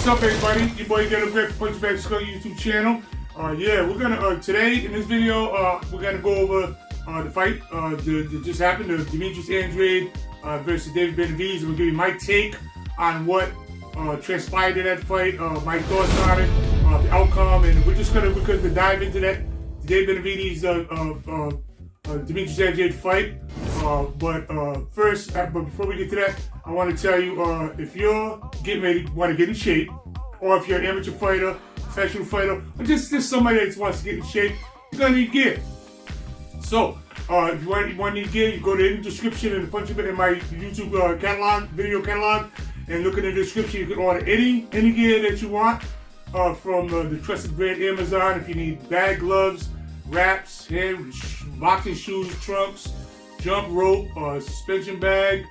up, everybody? Your boy Ghetto Greg from Punchingbagskunk YouTube channel. Yeah, we're gonna today in this video we're gonna go over the fight that just happened, the Demetrius Andrade versus David Benavidez. We'll give you my take on what transpired in that fight, my thoughts on it, the outcome, and we're gonna dive into that David Benavidez Demetrius Andrade fight. But first, before we get to that, I want to tell you if you're getting ready, want to get in shape, or if you're an amateur fighter, professional fighter, or just somebody that wants to get in shape, you're gonna need gear. So if you want to need gear, you go to the description in my YouTube catalog, video catalog, and look in the description. You can order any gear that you want from the trusted brand Amazon. If you need bag, gloves, wraps, boxing shoes, trunks, jump rope, suspension bag,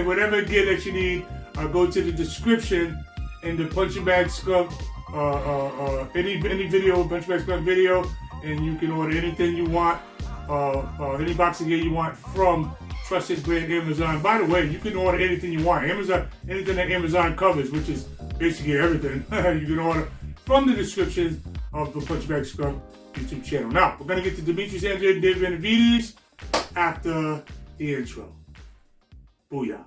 whatever gear that you need, go to the description in the Punchingbagskunk any video, Punchingbagskunk video, and you can order anything you want, any boxing gear you want from trusted brand Amazon. By the way, you can order anything you want. Amazon, anything that Amazon covers, which is basically everything, you can order from the description of the Punchingbagskunk YouTube channel. Now, we're going to get to Demetrius Andrade and David Benavidez after the intro. Booyah.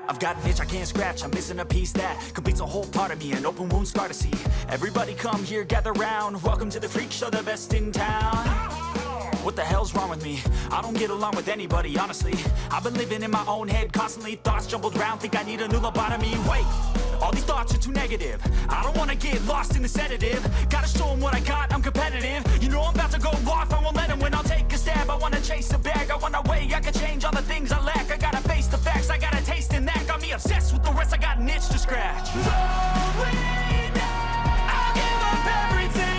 I've got an itch I can't scratch, I'm missing a piece that completes a whole part of me, an open wound scar to see. Everybody come here, gather round, welcome to the freak show, the best in town. What the hell's wrong with me? I don't get along with anybody, honestly. I've been living in my own head, constantly thoughts jumbled around, think I need a new lobotomy. Wait, all these thoughts are too negative. I don't wanna get lost in the sedative. Gotta show them what I got, I'm competitive. You know I'm about to go off, I won't let them win. I'll take a stab, I wanna chase the bag. I wanna weigh, I can change all the things I lack. I gotta face the facts, I got a taste in that. Got me obsessed with the rest, I got an itch to scratch. I'll give up everything.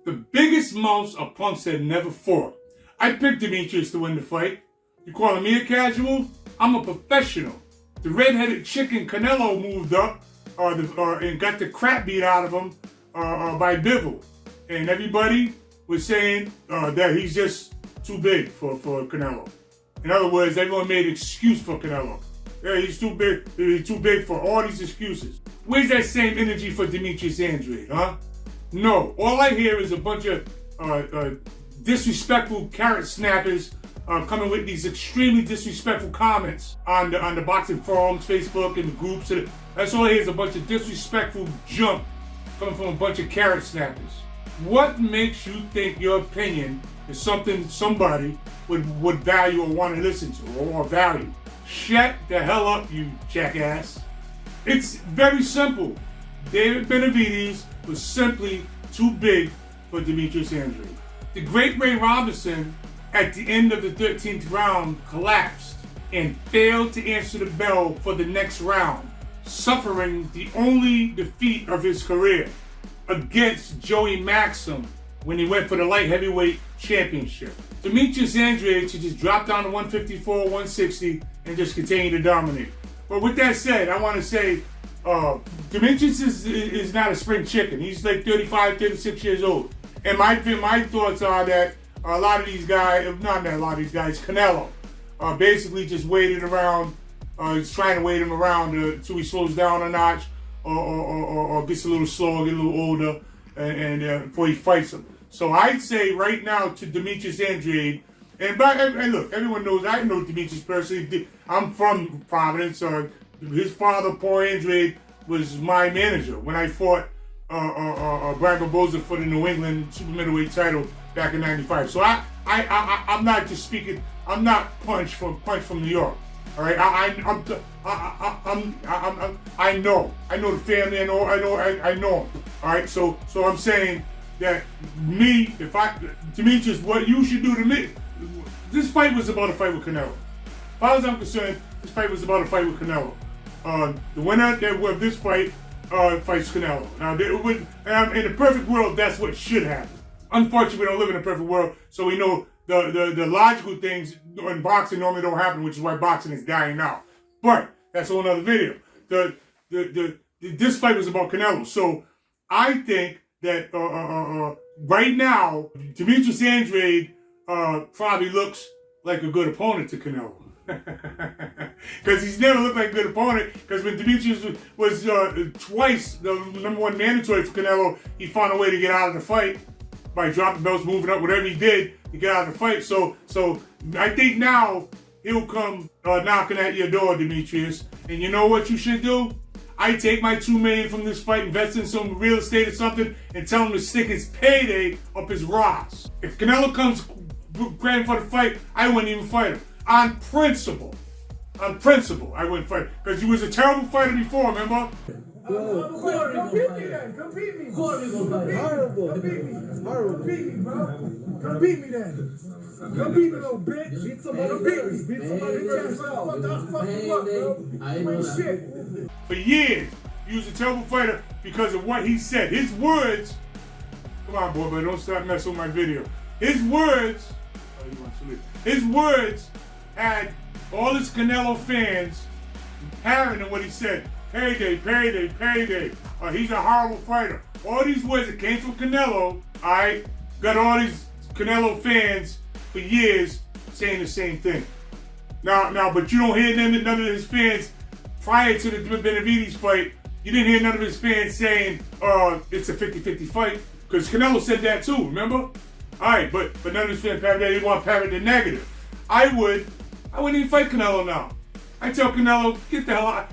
The biggest mouths are punks that never fought. I picked Demetrius to win the fight. You calling me a casual? I'm a professional. The red-headed chicken Canelo moved up and got the crap beat out of him by Bivol. And everybody was saying that he's just too big for Canelo. In other words, everyone made an excuse for Canelo. Yeah, he's too big. He's too big for all these excuses. Where's that same energy for Demetrius Andrade, huh? No, all I hear is a bunch of disrespectful carrot snappers coming with these extremely disrespectful comments on the boxing forums, Facebook, and the groups. That's all I hear is a bunch of disrespectful junk coming from a bunch of carrot snappers. What makes you think your opinion is something somebody would value or want to listen to or value? Shut the hell up, you jackass. It's very simple. David Benavidez was simply too big for Demetrius Andrade. The great Ray Robinson, at the end of the 13th round, collapsed and failed to answer the bell for the next round, suffering the only defeat of his career against Joey Maxim when he went for the light heavyweight championship. Demetrius Andrade should just drop down to 154, 160 and just continue to dominate. But with that said, I want to say Demetrius is not a spring chicken. He's like 35, 36 years old. And my thoughts are that a lot of these guys, Canelo, basically just waited around, he's trying to wait him around until he slows down a notch or gets a little slower, get a little older, and before he fights him. So I'd say right now to Demetrius Andrade, and look, everyone knows, I know Demetrius personally. I'm from Providence. His father, Paul Andrade, was my manager when I fought Brian Barboza for the New England super middleweight title back in '95. So I'm not just speaking. I'm not Punch from New York. All right, I know the family. I know him. All right, so I'm saying that Demetrius, what you should do to me. This fight was about a fight with Canelo. As far as I'm concerned, this fight was about a fight with Canelo. The winner of this fight fights Canelo. Now, in the perfect world, that's what should happen. Unfortunately, we don't live in a perfect world, so we know the logical things in boxing normally don't happen, which is why boxing is dying now. But that's a whole other video. This fight was about Canelo, so I think that right now, Demetrius Andrade probably looks like a good opponent to Canelo. Because he's never looked like a good opponent, because when Demetrius was twice the #1 mandatory for Canelo, he found a way to get out of the fight by dropping belts, moving up, whatever he did to get out of the fight. So I think now he'll come knocking at your door, Demetrius. And you know what you should do? I take my $2 million from this fight, invest in some real estate or something, and tell him to stick his payday up his Ross. If Canelo comes praying for the fight, I wouldn't even fight him. On principle, I wouldn't fight him. Because he was a terrible fighter before, remember? Come beat me then. Come beat me. Horrible. Come beat me. Horrible. Beat me, bro. Come beat me then. Come beat me, little bitch. Beat somebody. Come beat me. Beat somebody. You ain't shit. For years, he was a terrible fighter because of what he said. His words. Come on, boy, but don't start messing with my video. His words. Oh, he wants to leave. His words had all his Canelo fans parroting what he said. Payday, payday, payday. He's a horrible fighter. All these words that came from Canelo, I got all these Canelo fans for years saying the same thing. Now, but you don't hear none of his fans prior to the Benavidez fight. You didn't hear none of his fans saying, it's a 50-50 fight. Because Canelo said that too, remember? All right, but none of his fans parroted that. They want to parrot the negative. I wouldn't even fight Canelo now. I tell Canelo, get the hell out.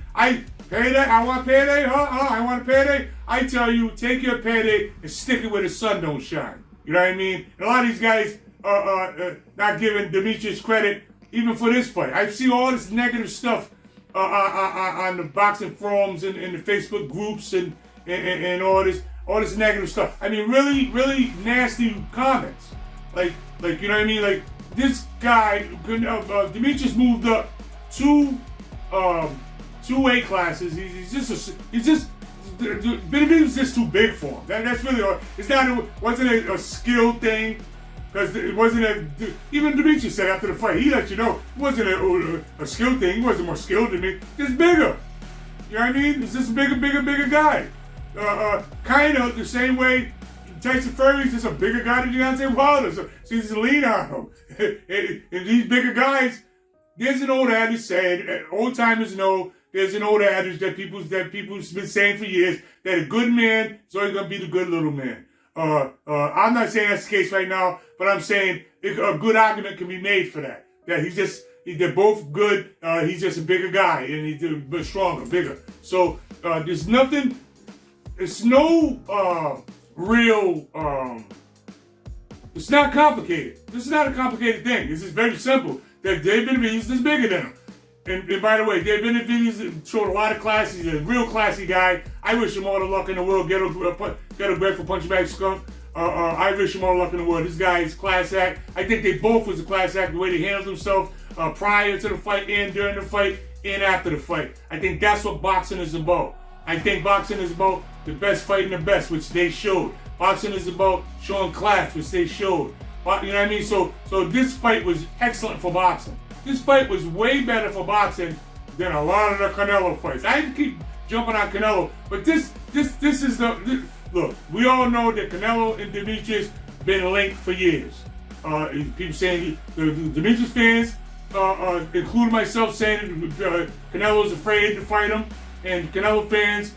Payday, I want payday, I want a payday. I tell you, take your payday and stick it where the sun don't shine. You know what I mean? And a lot of these guys not giving Demetrius credit even for this fight. I see all this negative stuff on the boxing forums and the Facebook groups and all this negative stuff. I mean, really, really nasty comments. Like you know what I mean? Like this guy, Demetrius moved up two weight classes. Benavidez was just too big for him. That's really all. Wasn't a skill thing, because it wasn't even Demetrius said after the fight, he let you know it wasn't a skill thing. He wasn't more skilled than me. Just bigger. You know what I mean? He's just a bigger guy. Kind of the same way Tyson Fury's just a bigger guy than Deontay Wilder. So he's lean on him. And these bigger guys, there's an old adage saying, old timers know, there's an old adage that people's been saying for years, that a good man is always going to be the good little man. I'm not saying that's the case right now, but I'm saying a good argument can be made for that. That they're both good, he's just a bigger guy, and he's stronger, bigger. So there's nothing, it's no real, it's not complicated. This is not a complicated thing. This is very simple. That Dave Benavidez is bigger than him. And by the way, Dave Benavidez showed a lot of class. He's a real classy guy. I wish him all the luck in the world. Ghetto Greg for Punchingbagskunk. I wish him all the luck in the world. This guy is class act. I think they both was a class act, the way they handled themselves prior to the fight and during the fight and after the fight. I think that's what boxing is about. I think boxing is about the best fighting the best, which they showed. Boxing is about showing class, which they showed. You know what I mean? So this fight was excellent for boxing. This fight was way better for boxing than a lot of the Canelo fights. I keep jumping on Canelo, but this is look. We all know that Canelo and Demetrius been linked for years. People saying the Demetrius fans, including myself, saying Canelo's afraid to fight him, and Canelo fans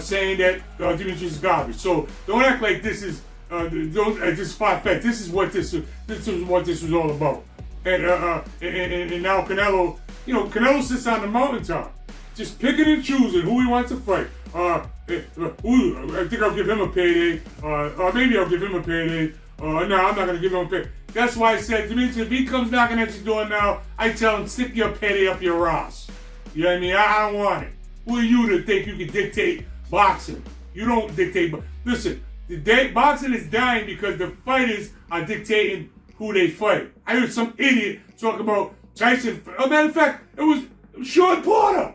saying that Demetrius is garbage. So don't act like this is. Just far-fetched. This is what this was all about. And now Canelo, Canelo sits on the mountaintop, just picking and choosing who he wants to fight. I think I'll give him a payday. Or maybe I'll give him a payday. No, I'm not gonna give him a payday. That's why I said, Demetrius, if he comes knocking at your door now, I tell him, stick your payday up your ass. You know what I mean? I don't want it. Who are you to think you can dictate boxing? You don't dictate. Listen. boxing is dying because the fighters are dictating who they fight. I heard some idiot talk about Tyson. As a matter of fact, it was Sean Porter.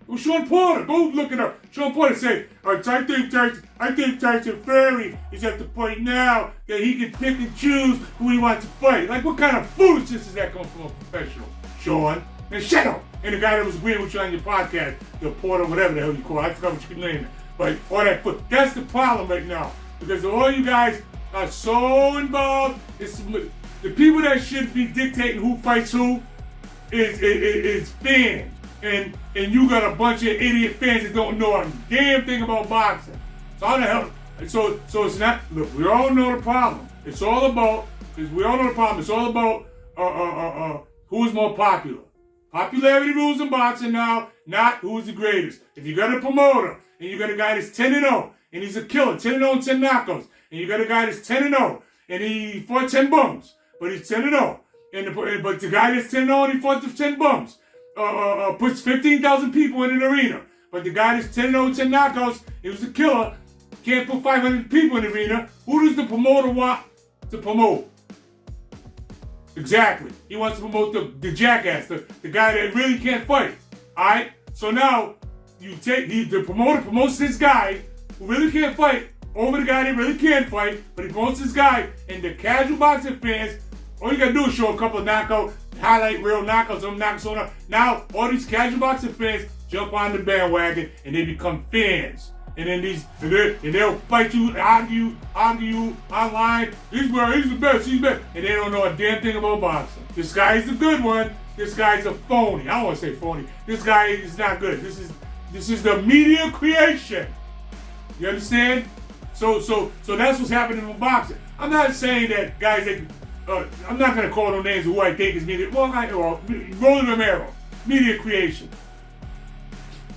It was Sean Porter. Go look it up. Sean Porter said, I think Tyson Fury is at the point now that he can pick and choose who he wants to fight. Like, what kind of foolishness is that coming from a professional? Sean, and shut up. And the guy that was agreeing with you on your podcast, the Porter, whatever the hell you call it, I forgot what you can name it. But all that, that's the problem right now. Because all you guys are so involved. It's the people that should be dictating who fights who is fans. And you got a bunch of idiot fans that don't know a damn thing about boxing. So how the hell? So it's not. Look, we all know the problem. It's all about. We all know the problem. It's all about who's more popular. Popularity rules in boxing now, not who's the greatest. If you got a promoter and you got a guy that's 10-0 and he's a killer, 10-0 and 10 knockouts, and you got a guy that's 10-0 and he fought 10 bums, but he's 10-0, but the guy that's 10-0 and he fought the 10 bums. Puts 15,000 people in an arena. But the guy that's 10-0, 10 knockouts, he was a killer, can't put 500 people in the arena. Who does the promoter want to promote? Exactly. He wants to promote the jackass, the guy that really can't fight. Alright? So now, the promoter promotes this guy who really can't fight over the guy that really can fight, but he promotes this guy, and the casual boxing fans, all you gotta do is show a couple of knockouts, highlight real knockouts, some knockouts on. Now, all these casual boxing fans jump on the bandwagon and they become fans. And then they'll fight you, argue online. He's the best, he's best. And they don't know a damn thing about boxing. This guy is the good one. This guy's a phony. I don't want to say phony. This guy is not good. This is the media creation. You understand? So that's what's happening in boxing. I'm not saying that guys that I'm not gonna call no names of who I think is media. Well, Rolly Romero, media creation.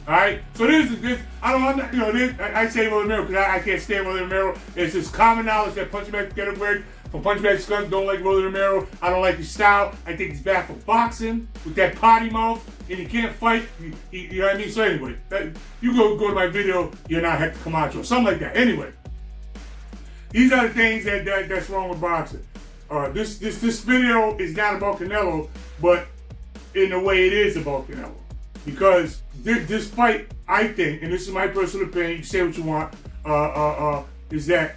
All right. So this. I say Rolly Romero because I can't stand Rolly Romero. It's just common knowledge that Ghetto Greg from Punchingbagskunk don't like Rolly Romero. I don't like his style. I think he's bad for boxing with that potty mouth, and he can't fight. You know what I mean? So anyway, you go to my video. You're not Hector Camacho, something like that. Anyway, these are the things that's wrong with boxing. This video is not about Canelo, but in a way it is about Canelo. Because this fight, I think, and this is my personal opinion, you can say what you want, is that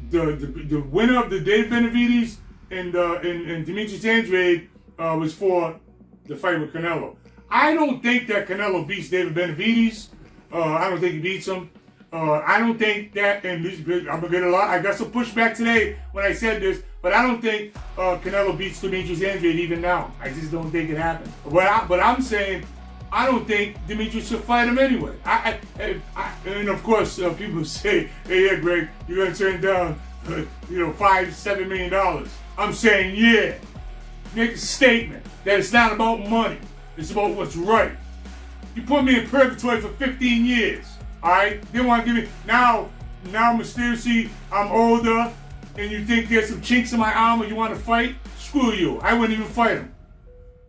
the winner of the Dave Benavides and Demetrius Andrade was for the fight with Canelo. I don't think that Canelo beats David Benavides. I don't think he beats him. I don't think that, and I'm gonna get a lot. I got some pushback today when I said this, but I don't think Canelo beats Demetrius Andrade even now. I just don't think it happened. But I'm saying I don't think Demetrius should fight him anyway. And of course, people say, "Hey, yeah, Greg, you're gonna turn down, $5-7 million." I'm saying, yeah, make a statement that it's not about money. It's about what's right. You put me in purgatory for 15 years. All right, they want to give me now mysteriously I'm older, and you think there's some chinks in my armor. You want to fight? Screw you. I wouldn't even fight him.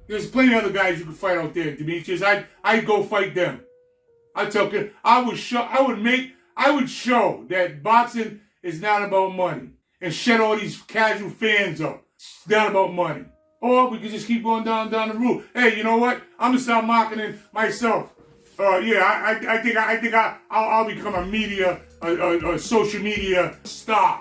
There's plenty of other guys you can fight out there, Demetrius. I'd go fight them. I would show that boxing is not about money and shut all these casual fans up. It's not about money. Or we can just keep going down the road. Hey, you know what? I'm gonna start marketing myself. I think I'll become a social media star,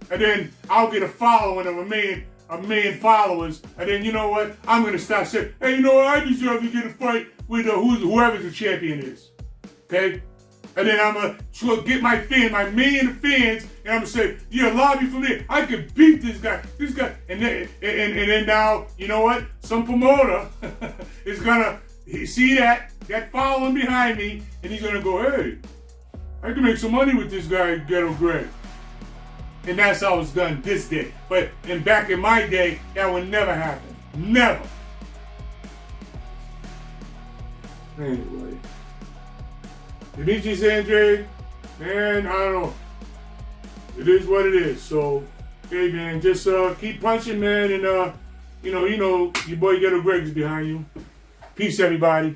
and then I'll get a following of a million followers, and then you know what? I'm gonna start saying, hey, you know what? I deserve to get a fight with whoever the champion is, okay? And then I'm gonna get my million fans, and I'm gonna say, yeah, lobby for me. I could beat this guy, and then now, you know what? Some promoter is gonna see that following behind me, and he's gonna go, hey, I can make some money with this guy, Ghetto Greg. And that's how it's done this day. But back in my day, that would never happen. Never. Anyway. Demetrius Andrade, man, I don't know. It is what it is. So, hey man, just keep punching, man, and you know, your boy Ghetto Greg is behind you. Peace, everybody.